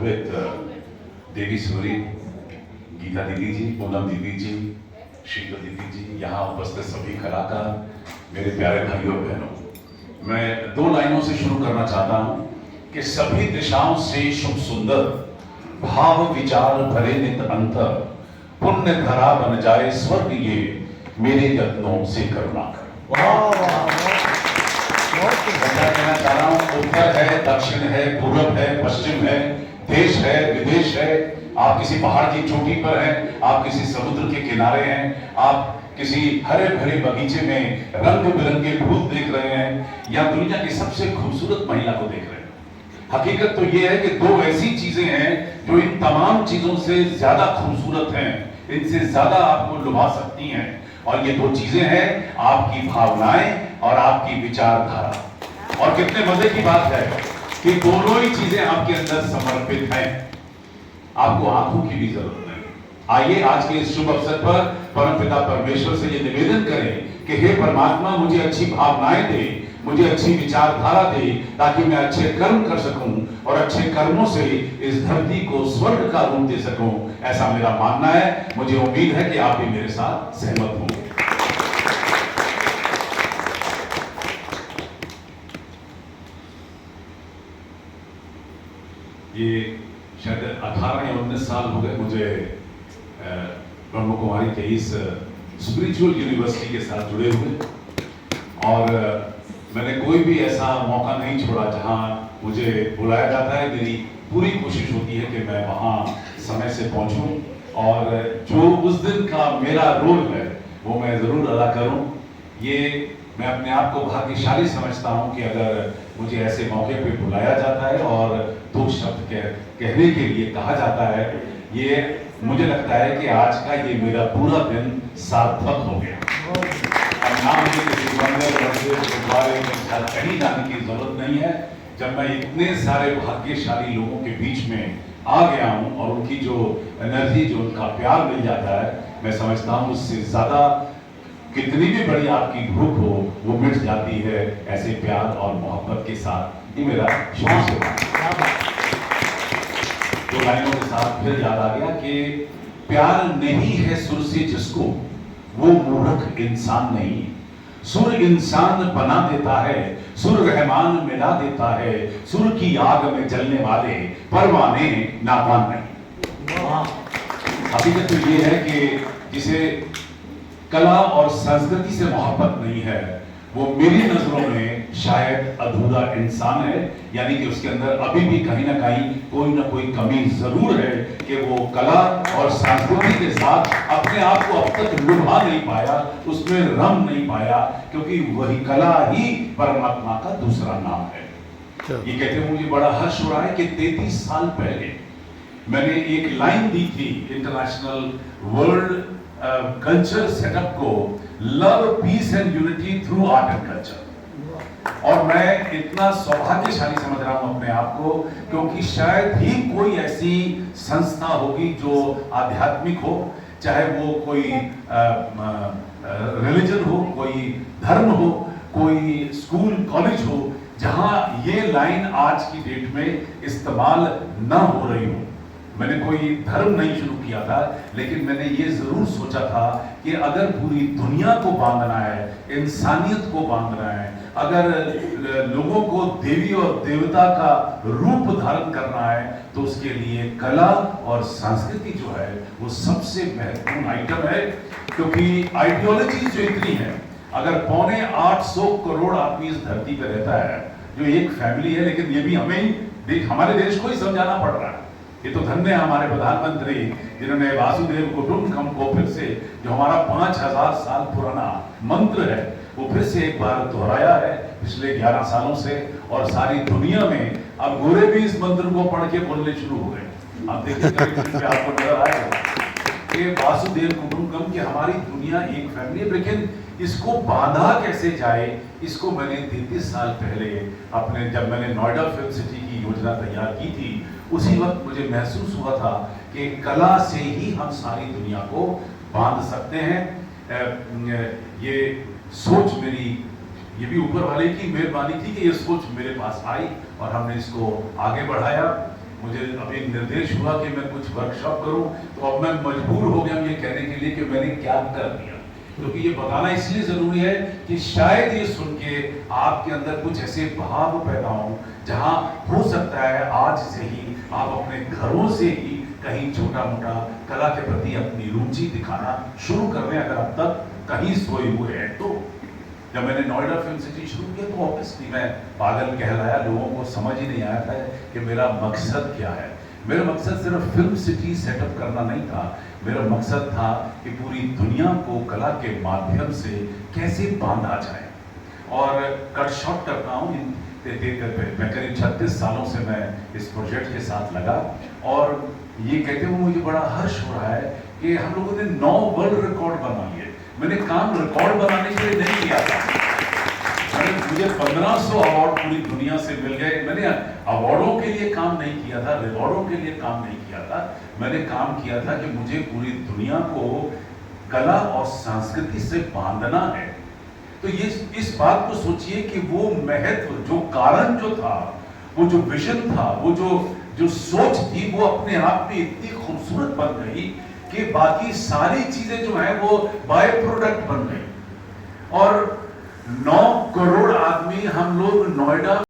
with देवी सूरी, गीता दीदी जी, पूनम दीदी जी, शीतल दीदी जी, यहाँ उपस्थित सभी कलाकार, मेरे प्यारे भाइयों बहनों, मैं 2 लाइनों से शुरू करना चाहता हूँ कि सभी दिशाओं से शुभ सुंदर भाव विचार भरे नित अंतर, पुण्य धरा बन जाए स्वर्ग ये मेरे यत्नों से करुणा कर। मैं कहना चाह रहा हूँ, उत्तर है, दक्षिण है, पूर्व है, पश्चिम है, देश है, विदेश है, आप किसी पहाड़ की चोटी पर हैं, आप किसी समुद्र के किनारे हैं, आप किसी हरे भरे बगीचे में रंग बिरंगे फूल देख रहे हैं या दुनिया की सबसे खूबसूरत महिला को देख रहे हैं। हकीकत तो यह है कि 2 ऐसी चीजें हैं जो इन तमाम चीजों से ज्यादा खूबसूरत हैं, इनसे ज्यादा आपको लुभा सकती हैं, और ये 2 चीजें हैं आपकी भावनाएं और आपकी विचारधारा। और कितने मजे की बात है कि दोनों ही चीजें आपके अंदर समर्पित हैं, आपको आंखों की भी जरूरत नहीं। आइए आज के इस शुभ अवसर पर परमपिता परमेश्वर से ये निवेदन करें कि हे परमात्मा, मुझे अच्छी भावनाएं दे, मुझे अच्छी विचारधारा दे, ताकि मैं अच्छे कर्म कर सकूं और अच्छे कर्मों से इस धरती को स्वर्ग का रूप दे सकूं। ऐसा मेरा मानना है, मुझे उम्मीद है कि आप भी मेरे साथ सहमत होंगे। ये शायद 18 या 19 साल हो गए मुझे ब्रह्म कुमारी के इस स्पिरिचुअल यूनिवर्सिटी के साथ जुड़े हुए, और मैंने कोई भी ऐसा मौका नहीं छोड़ा जहां मुझे बुलाया जाता है। मेरी पूरी कोशिश होती है कि मैं वहां समय से पहुंचूं, और जो उस दिन का मेरा रोल है वो मैं जरूर अदा करूं। ये मैं अपने आप को भाग्यशाली समझता हूं कि अगर मुझे ऐसे मौके पे बुलाया जाता है और 2 शब्द कहने के लिए कहा जाता है, ये मुझे लगता है कि आज का ये मेरा पूरा दिन सार्थक हो गया। अब ना मुझे किसी मंदिर गुरुद्वारे में कहीं जाने की जरूरत नहीं है। जब मैं इतने सारे भाग्यशाली लोगों के बीच में आ गया हूं और उनकी जो एनर्जी, जो उनका प्यार मिल जाता है, मैं समझता हूं उससे ज्यादा कितनी भी बड़ी आपकी भूख हो वो मिट जाती है ऐसे प्यार और मोहब्बत के साथ। ये मेरा शुरू से 2 लाइनों के साथ फिर याद आ गया कि प्यार नहीं है सुर से जिसको, वो मूर्ख इंसान नहीं। सुर इंसान बना देता है, सुर रहमान मिला देता है, सुर की आग में जलने वाले परवाने नादान नहीं। हकीकत तो ये है कि जिसे कला और संस्कृति से मोहब्बत नहीं है, वो मेरी नजरों में शायद अधूरा इंसान है, यानी कि उसके अंदर अभी भी कहीं ना कोई कमी जरूर है कि वो कला और संस्कृति के साथ अपने आप को अब तक लुभा नहीं पाया, उसमें रम नहीं पाया, क्योंकि वही कला ही परमात्मा का दूसरा नाम है। ये कहते हुए मुझे बड़ा हर्ष हो रहा है कि 33 साल पहले मैंने एक लाइन दी थी इंटरनेशनल वर्ल्ड कल्चर सेटअप को, love piece and unity through art and culture. और मैं इतना सौभाग्यशाली समझ रहा हूं अपने आप को, क्योंकि शायद ही कोई ऐसी संस्था होगी जो आध्यात्मिक हो, चाहे वो कोई रिलीजन हो, कोई धर्म हो, कोई स्कूल कॉलेज हो, जहां ये लाइन आज की डेट में इस्तेमाल न हो रही हो। मैंने कोई धर्म नहीं शुरू किया था, लेकिन मैंने ये जरूर सोचा था कि अगर पूरी दुनिया को बांधना है, इंसानियत को बांधना है, अगर लोगों को देवी और देवता का रूप धारण करना है, तो उसके लिए कला और संस्कृति जो है वो सबसे महत्वपूर्ण आइटम है। क्योंकि आइडियोलॉजी जो इतनी है, अगर 725 करोड़ आदमी इस धरती पर रहता है, जो एक फैमिली है, लेकिन ये भी हमारे देश को ही समझाना पड़ रहा है। ये तो धन्य है हमारे प्रधानमंत्री जिन्होंने वासुदेव कुटुंबकम को फिर से, जो हमारा 5000 साल पुराना मंत्र है, वो फिर से एक बार दोहराया है पिछले 11 सालों से, और सारी दुनिया में अब गोरे भी इस मंत्र को पढ़ के बोलने शुरू हो गए। अब देखिए आपको नजर आएगा कि वासुदेव कुटुंबकम की हमारी दुनिया एक फैमिली है, लेकिन इसको बांधा कैसे जाए, इसको मैंने 33 साल पहले जब मैंने नोएडा फिल्म सिटी की योजना तैयार की थी, उसी वक्त मुझे महसूस हुआ था कि कला से ही हम सारी दुनिया को बांध सकते हैं। ये सोच मेरी, ये भी ऊपर वाले की मेहरबानी थी कि ये सोच मेरे पास आई और हमने इसको आगे बढ़ाया। मुझे अभी निर्देश हुआ कि मैं कुछ वर्कशॉप करूं, तो अब मैं मजबूर हो गया ये कहने के लिए कि मैंने क्या कर दिया, क्योंकि ये बताना इसलिए जरूरी है कि शायद ये सुन के आपके अंदर कुछ ऐसे भाव पैदा हों, जहां हो सकता है आज से ही आप अपने घरों से ही कहीं छोटा मोटा कला के प्रति अपनी रुचि दिखाना शुरू कर रहे हैं, अगर अब तक कहीं सोए हुए हैं तो। जब मैंने नोएडा फिल्म सिटी शुरू किया तो ऑब्वियसली मैं पागल कहलाया, लोगों को समझ ही नहीं आया था कि मेरा मकसद क्या है। मेरा मकसद सिर्फ फिल्म सिटी सेटअप करना नहीं था, मेरा मकसद था कि पूरी दुनिया को कला के माध्यम से कैसे बांधा जाए। और कट शॉट करता हूँ, मैं करीब 36 सालों से मैं इस प्रोजेक्ट के साथ लगा, और ये कहते हुए मुझे बड़ा हर्ष हो रहा है कि हम लोगों ने 9 वर्ल्ड रिकॉर्ड बना लिए। मैंने काम रिकॉर्ड बनाने के लिए नहीं किया था, मुझे 1500 अवार्ड पूरी दुनिया से मिल गए। मैंने अवार्डों के लिए काम नहीं किया था, रिकॉर्डों के लिए काम नहीं किया था, मैंने काम किया था कि मुझे पूरी दुनिया को कला और संस्कृति से बांधना है। तो ये इस बात को सोचिए कि वो महत्व, जो कारण जो था, वो जो विजन था, वो जो सोच थी, वो अपने आप में इतनी खूबसूरत बन गई कि बाकी सारी चीजें जो हैं वो बाय प्रोडक्ट बन गई। और 9 करोड़ आदमी हम लोग नोएडा